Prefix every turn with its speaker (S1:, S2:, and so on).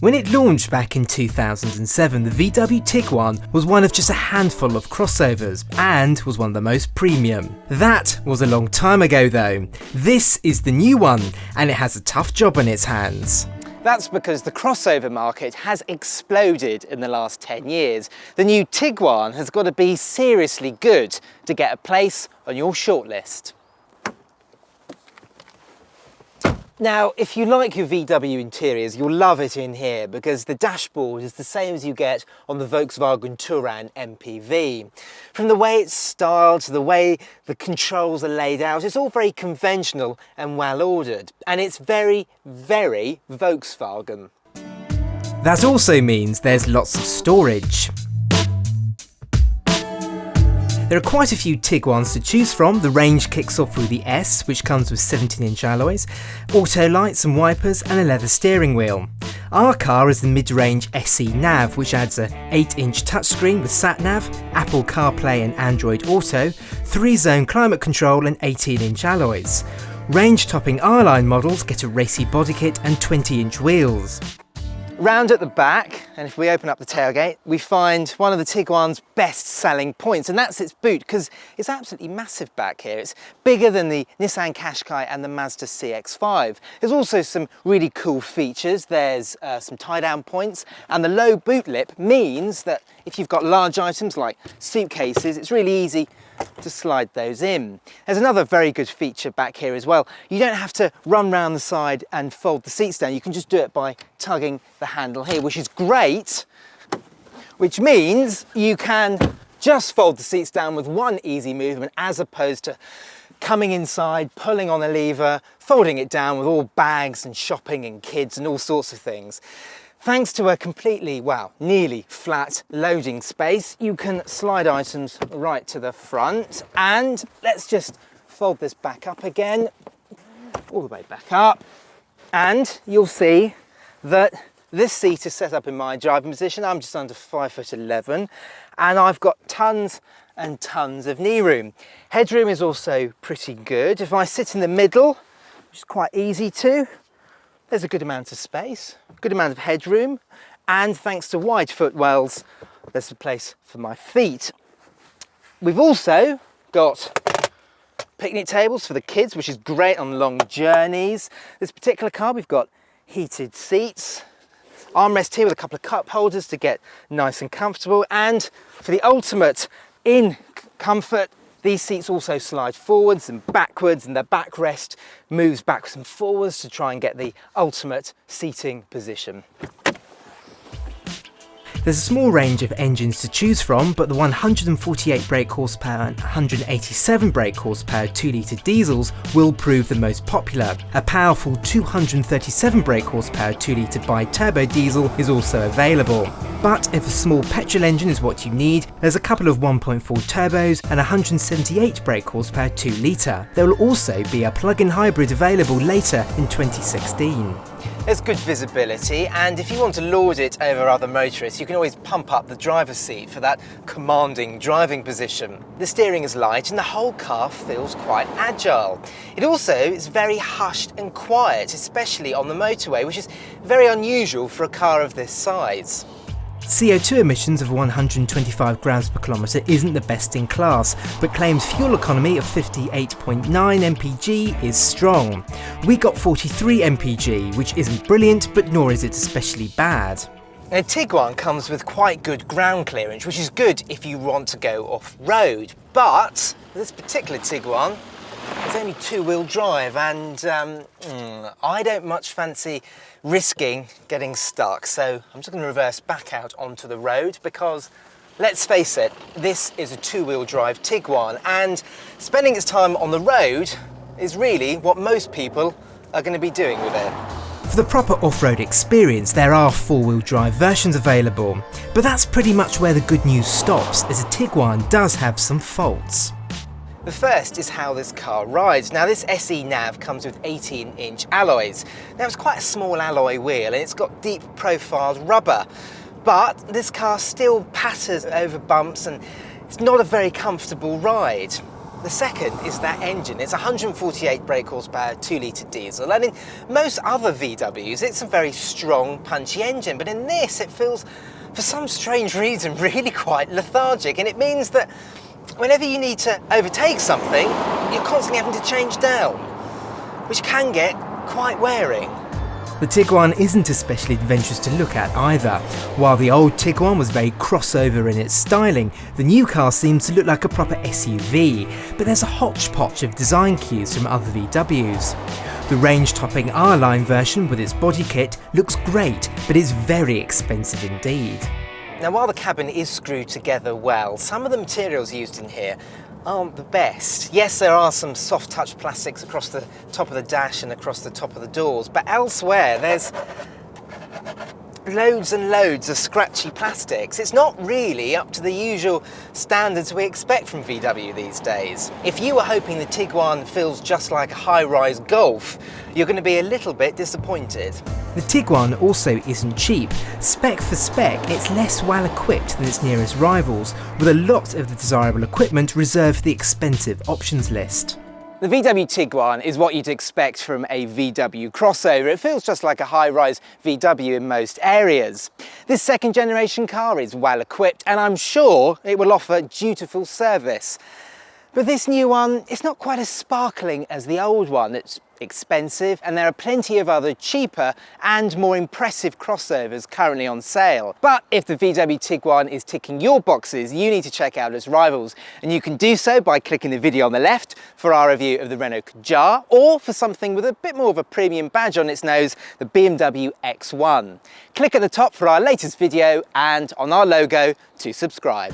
S1: When it launched back in 2007, the VW Tiguan was one of just a handful of crossovers and was one of the most premium. That was a long time ago though. This is the new one and it has a tough job on its hands.
S2: That's because the crossover market has exploded in the last 10 years. The new Tiguan has got to be seriously good to get a place on your shortlist. Now, if you like your VW interiors, you'll love it in here because the dashboard is the same as you get on the Volkswagen Tiguan MPV. From the way it's styled to the way the controls are laid out, it's all very conventional and well ordered. And it's very, very Volkswagen.
S1: That also means there's lots of storage. There are quite a few Tiguans to choose from. The range kicks off with the S, which comes with 17-inch alloys, auto lights and wipers, and a leather steering wheel. Our car is the mid-range SE Nav, which adds a 8-inch touchscreen with sat-nav, Apple CarPlay and Android Auto, 3-zone climate control and 18-inch alloys. Range-topping R-Line models get a racy body kit and 20-inch wheels.
S2: Round at the back, and if we open up the tailgate, we find one of the Tiguan's best selling points, and that's its boot, because it's absolutely massive back here. It's bigger than the Nissan Qashqai and the Mazda CX-5. There's also some really cool features. There's some tie-down points, and the low boot lip means that if you've got large items like suitcases, it's really easy to slide those in. There's another very good feature back here as well. You don't have to run round the side and fold the seats down. You can just do it by tugging the handle here, which is great, which means you can just fold the seats down with one easy movement as opposed to coming inside, pulling on a lever, folding it down with all bags and shopping and kids and all sorts of things. Thanks to a completely, well, nearly flat loading space, you can slide items right to the front. And let's just fold this back up again, all the way back up. And you'll see that this seat is set up in my driving position. I'm just under 5'11", and I've got tons and tons of knee room. Headroom is also pretty good. If I sit in the middle, which is quite easy to, there's a good amount of space, good amount of headroom, and thanks to wide footwells, there's a place for my feet. We've also got picnic tables for the kids, which is great on long journeys. This particular car, we've got heated seats, armrest here with a couple of cup holders to get nice and comfortable, and for the ultimate in comfort, these seats also slide forwards and backwards, and the backrest moves backwards and forwards to try and get the ultimate seating position.
S1: There's a small range of engines to choose from, but the 148 brake horsepower and 187 brake horsepower 2-litre diesels will prove the most popular. A powerful 237 brake horsepower 2-litre bi-turbo diesel is also available. But if a small petrol engine is what you need, there's a couple of 1.4 turbos and 178 brake horsepower 2-litre. There will also be a plug-in hybrid available later in 2016.
S2: There's good visibility, and if you want to lord it over other motorists, you can always pump up the driver's seat for that commanding driving position. The steering is light and the whole car feels quite agile. It also is very hushed and quiet, especially on the motorway, which is very unusual for a car of this size.
S1: CO2 emissions of 125 grams per kilometre isn't the best in class, but claims fuel economy of 58.9 mpg is strong. We got 43 mpg, which isn't brilliant, but nor is it especially bad.
S2: Now, Tiguan comes with quite good ground clearance, which is good if you want to go off-road, but this particular Tiguan is only two-wheel drive, and I don't much fancy risking getting stuck, so I'm just going to reverse back out onto the road because, let's face it, this is a two-wheel drive Tiguan, and spending its time on the road is really what most people are going to be doing with it.
S1: For the proper off-road experience, there are four-wheel drive versions available, but that's pretty much where the good news stops, as the Tiguan does have some faults.
S2: The first is how this car rides. Now, this SE Nav comes with 18-inch alloys. Now, it's quite a small alloy wheel and it's got deep profiled rubber, but this car still patters over bumps and it's not a very comfortable ride. The second is that engine. It's 148 brake horsepower, 2-litre diesel, and in most other VWs it's a very strong, punchy engine, but in this it feels, for some strange reason, really quite lethargic, and it means that whenever you need to overtake something, you're constantly having to change down, which can get quite wearing.
S1: The Tiguan isn't especially adventurous to look at either. While the old Tiguan was very crossover in its styling, the new car seems to look like a proper SUV, but there's a hodgepodge of design cues from other VWs. The range-topping R-Line version with its body kit looks great, but is very expensive indeed.
S2: Now, while the cabin is screwed together well, some of the materials used in here aren't the best. Yes, there are some soft touch plastics across the top of the dash and across the top of the doors, but elsewhere there's loads and loads of scratchy plastics. It's not really up to the usual standards we expect from VW these days. If you were hoping the Tiguan feels just like a high-rise Golf, you're going to be a little bit disappointed.
S1: The Tiguan also isn't cheap. Spec for spec, it's less well equipped than its nearest rivals, with a lot of the desirable equipment reserved for the expensive options list.
S2: The VW Tiguan is what you'd expect from a VW crossover. It feels just like a high-rise VW in most areas. This second generation car is well equipped, and I'm sure it will offer dutiful service. But this new one, it's not quite as sparkling as the old one. It's expensive, and there are plenty of other cheaper and more impressive crossovers currently on sale. But if the VW Tiguan is ticking your boxes, you need to check out its rivals, and you can do so by clicking the video on the left for our review of the Renault Kadjar, or for something with a bit more of a premium badge on its nose, the BMW X1. Click at the top for our latest video and on our logo to subscribe.